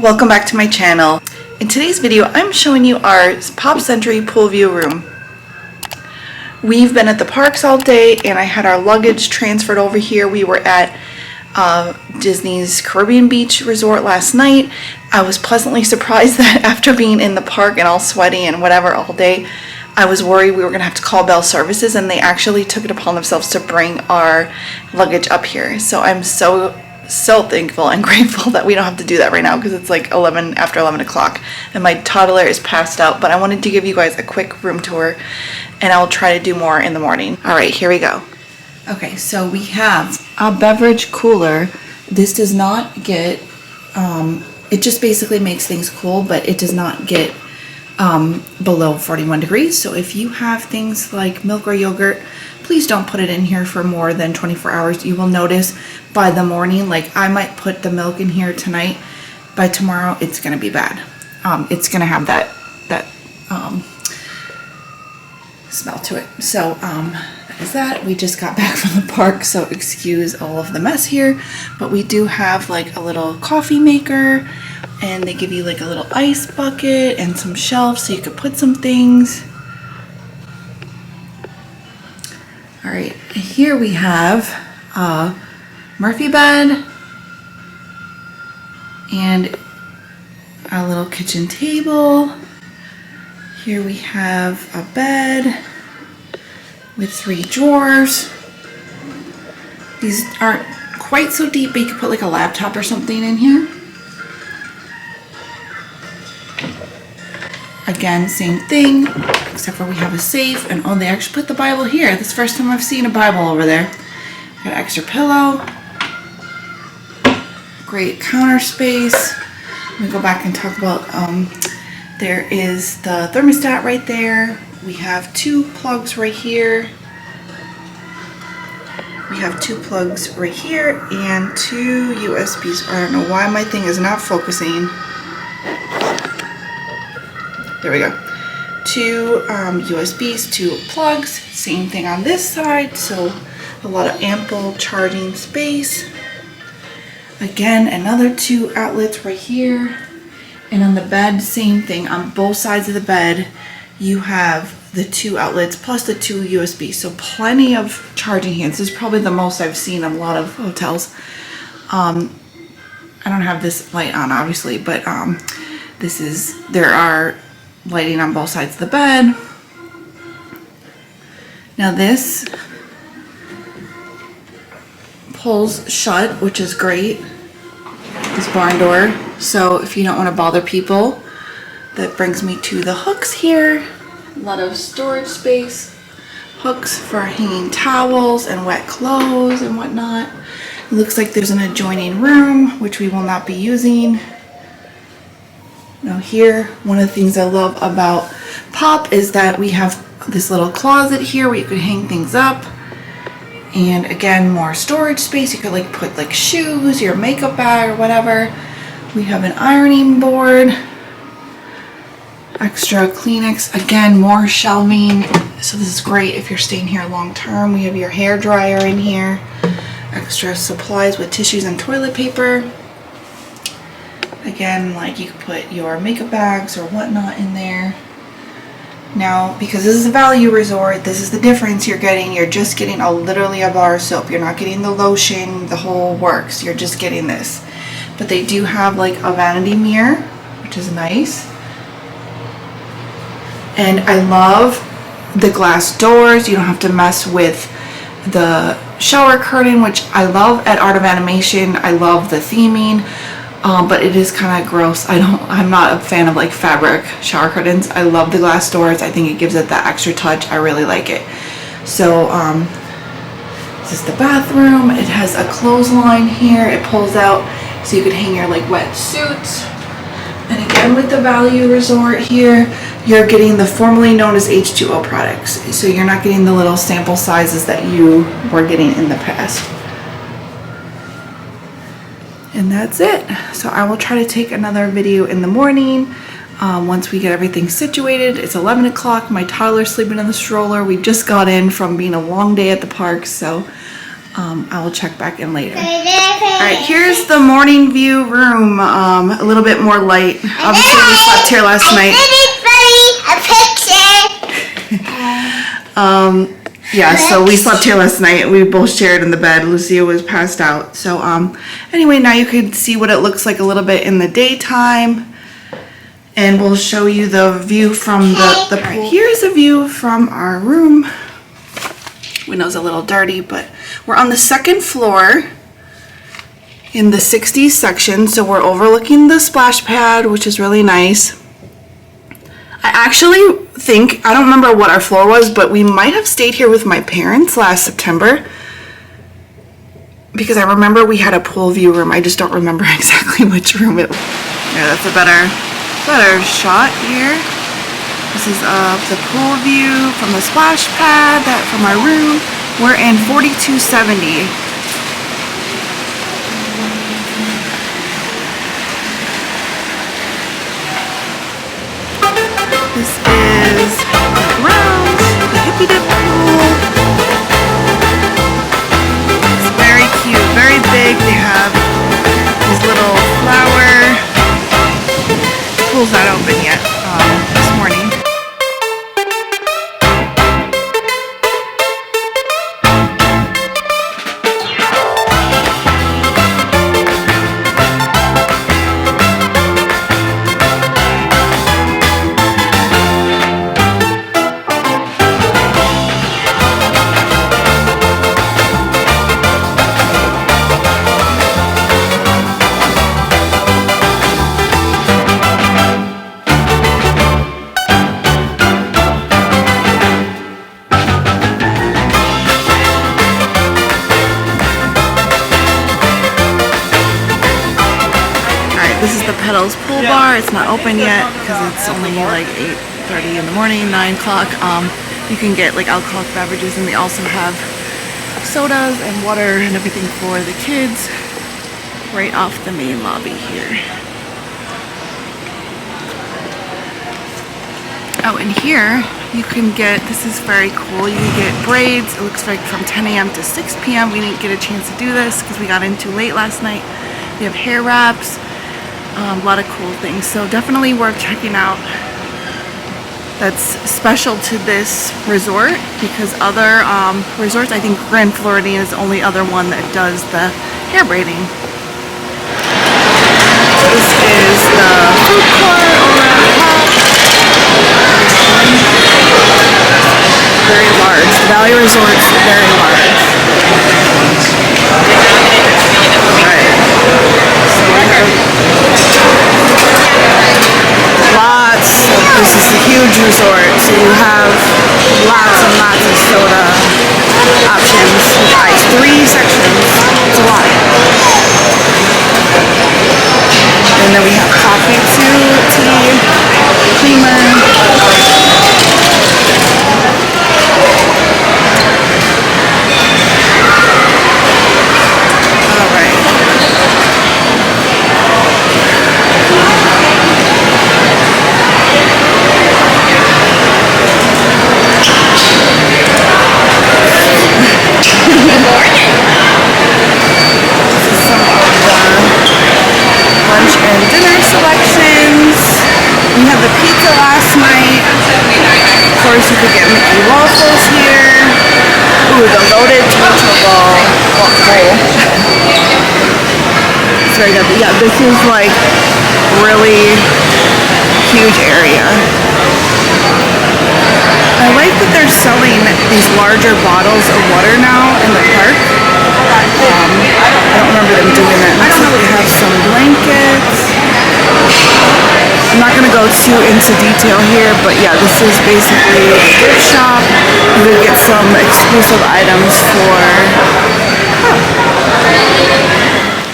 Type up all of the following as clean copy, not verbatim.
welcome back to my channel. In today's video, I'm showing you our Pop Century pool view room. We've been at the parks all day and I had our luggage transferred over here. We were at Disney's Caribbean Beach Resort last night. I was pleasantly surprised that after being in the park and all sweaty and whatever all day, I was worried we were going to have to call Bell Services, and they actually took it upon themselves to bring our luggage up here. So I'm so thankful and grateful that we don't have to do that right now, because it's like after 11 o'clock and my toddler is passed out. But I wanted to give you guys a quick room tour, and I'll try to do more in the morning. All right, here we go. Okay, so we have a beverage cooler. This does not get, it just basically makes things cool, but it does not get below 41 degrees. So if you have things like milk or yogurt, please don't put it in here for more than 24 hours. You will notice by the morning, like I might put the milk in here tonight, by tomorrow it's gonna be bad. It's gonna have that smell to it. So that is that. We just got back from the park, so excuse all of the mess here, but we do have like a little coffee maker, and they give you like a little ice bucket and some shelves so you could put some things. All right, here we have a Murphy bed and a little kitchen table. Here we have a bed with 3 drawers. These aren't quite so deep, but you could put like a laptop or something in here. Again, same thing, except for we have a safe, and oh, they actually put the Bible here. This is the first time I've seen a Bible over there. Got an extra pillow. Great counter space. Let me go back and talk about, there is the thermostat right there. We have 2 plugs right here. We have 2 plugs right here and 2 USBs. I don't know why my thing is not focusing. There we go. 2 USBs, 2 plugs. Same thing on this side, so a lot of ample charging space. Again, another 2 outlets right here. And on the bed, same thing. On both sides of the bed, you have the 2 outlets plus the 2 USBs. So plenty of charging hands. This is probably the most I've seen in a lot of hotels. I don't have this light on, obviously, but there are lighting on both sides of the bed. Now this pulls shut, which is great, this barn door. So if you don't want to bother people, that brings me to the hooks here. A lot of storage space, hooks for hanging towels and wet clothes and whatnot. It looks like there's an adjoining room, which we will not be using. Now here, one of the things I love about Pop is that we have this little closet here where you could hang things up. And again, more storage space. You could like put like shoes, your makeup bag or whatever. We have an ironing board, extra Kleenex, again, more shelving. So this is great if you're staying here long term. We have your hair dryer in here, extra supplies with tissues and toilet paper. Again, like you could put your makeup bags or whatnot in there. Now, because this is a value resort, this is the difference you're getting. You're just getting literally a bar of soap. You're not getting the lotion, the whole works. You're just getting this. But they do have like a vanity mirror, which is nice. And I love the glass doors. You don't have to mess with the shower curtain, which I love at Art of Animation. I love the theming. But it is kind of gross. I'm not a fan of like fabric shower curtains. I love the glass doors. I think it gives it that extra touch. I really like it. So this is the bathroom. It has a clothesline here. It pulls out so you could hang your like wet suits. And again, with the value resort here, you're getting the formerly known as H2O products. So you're not getting the little sample sizes that you were getting in the past. And that's it. So I will try to take another video in the morning once we get everything situated. It's 11 o'clock. My toddler's sleeping in the stroller. We just got in from being a long day at the park, so I will check back in later. Alright, here's the morning view room. A little bit more light. Obviously we slept here last night. Yeah, so we slept here last night. We both shared in the bed. Lucia was passed out. So anyway, now you can see what it looks like a little bit in the daytime. And we'll show you the view from the pool. Here's a view from our room. Window's a little dirty, but we're on the second floor in the 60s section, so we're overlooking the splash pad, which is really nice. I actually think, I don't remember what our floor was, but we might have stayed here with my parents last September, because I remember we had a pool view room. I just don't remember exactly which room it was. Yeah, that's a better shot here. This is the pool view from the splash pad, that from our room. We're in 4270. This is the grounds, the hippie dip pool. It's very cute, very big. They have these little flower. The pool's not open yet this morning. This is the Petals pool bar. It's not open yet because it's only like 8:30 in the morning, 9 o'clock. You can get like alcoholic beverages, and they also have sodas and water and everything for the kids right off the main lobby here. Oh, and here you can get, this is very cool, you can get braids. It looks like from 10 a.m. to 6 p.m. We didn't get a chance to do this because we got in too late last night. We have hair wraps. A lot of cool things, so definitely worth checking out. That's special to this resort because other resorts, I think Grand Floridian is the only other one that does the hair braiding. This is the food court over at the top. Very large. The Valley Resort's very large. Alright. So we have this is a huge resort, so you have lots and lots of soda options with ice. 3 sections, it's a lot. And then we have coffee too, tea, creamer. You could get Mickey waffles here. Ooh, the loaded tortilla ball bowl. It's very good. Yeah, this is like really huge area. I like that they're selling these larger bottles of water now in the park. I don't remember them doing that. Looks like they have some blankets. I'm not going to go too into detail here, but yeah, this is basically a gift shop. You can get some exclusive items for...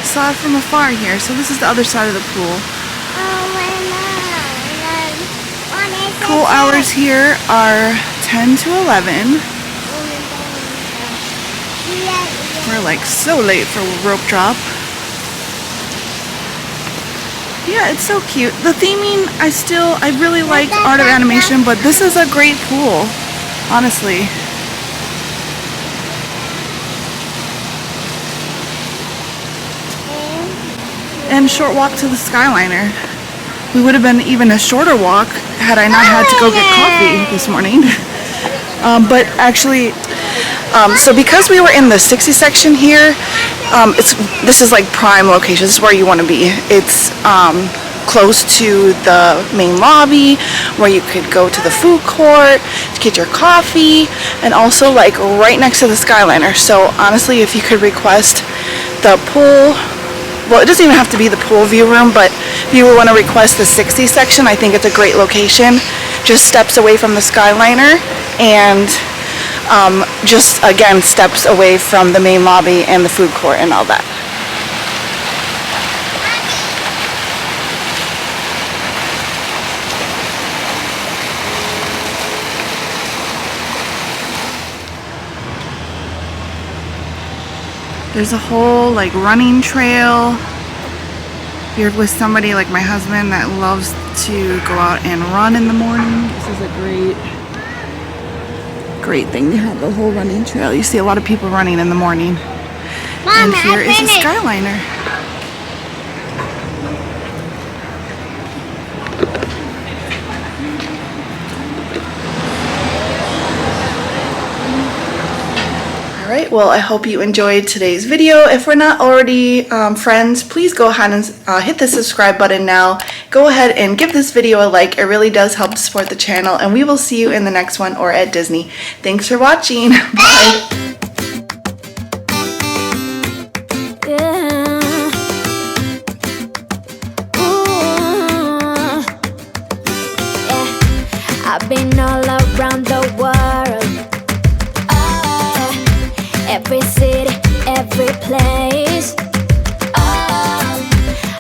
Saw it from afar here, so this is the other side of the pool. Pool hours here are 10 to 11. We're like so late for rope drop. Yeah, it's so cute. The theming, I really like Art of Animation, but this is a great pool, honestly. and short walk to the Skyliner. We would have been even a shorter walk had I not had to go get coffee this morning. But actually, so because we were in the 60 section here, this is like prime location. This is where you want to be. It's close to the main lobby where you could go to the food court to get your coffee, and also like right next to the Skyliner. So honestly, if you could request the pool, well, it doesn't even have to be the pool view room, but if you would want to request the 60 section, I think it's a great location. Just steps away from the Skyliner, and just again steps away from the main lobby and the food court and all that. There's a whole like running trail. If you're with somebody like my husband that loves to go out and run in the morning, this is a great thing to have the whole running trail. You see a lot of people running in the morning. And here is a Skyliner. Alright, well, I hope you enjoyed today's video. If we're not already friends, please go ahead and hit the subscribe button now. Go ahead and give this video a like. It really does help to support the channel, and we will see you in the next one or at Disney. Thanks for watching. Bye. I've been all